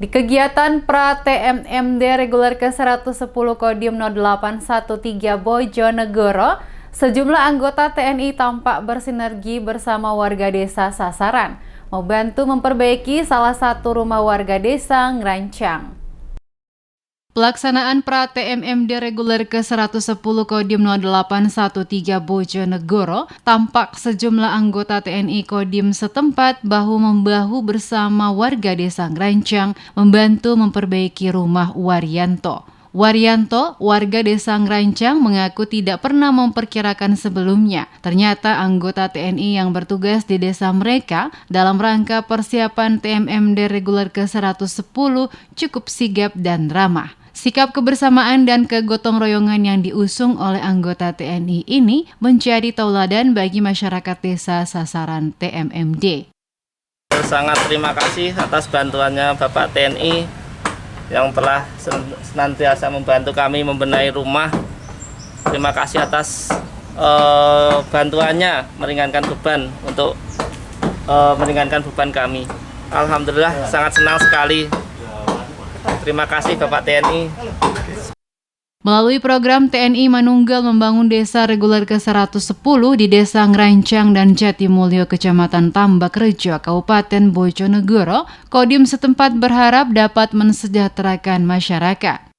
Di kegiatan pra-TMMD reguler ke-110 Kodim 0813 Bojonegoro, sejumlah anggota TNI tampak bersinergi bersama warga desa sasaran, membantu memperbaiki salah satu rumah warga desa Ngerancang. Pelaksanaan pra-TMMD reguler ke-110 Kodim 0813 Bojonegoro tampak sejumlah anggota TNI Kodim setempat bahu-membahu bersama warga desa Ngerancang membantu memperbaiki rumah Waryanto. Waryanto, warga desa Ngerancang, mengaku tidak pernah memperkirakan sebelumnya. Ternyata anggota TNI yang bertugas di desa mereka dalam rangka persiapan TMMD reguler ke-110 cukup sigap dan ramah. Sikap kebersamaan dan kegotong royongan yang diusung oleh anggota TNI ini menjadi tauladan bagi masyarakat desa sasaran TMMD. Sangat terima kasih atas bantuannya Bapak TNI yang telah senantiasa membantu kami membenahi rumah. Terima kasih atas bantuannya meringankan beban untuk meringankan beban kami. Alhamdulillah sangat senang sekali. Terima kasih Bapak TNI. Melalui program TNI Manunggal membangun desa reguler ke-110 di Desa Ngerancang dan Jatimulyo, Kecamatan Tambakrejo, Kabupaten Bojonegoro, Kodim setempat berharap dapat mensejahterakan masyarakat.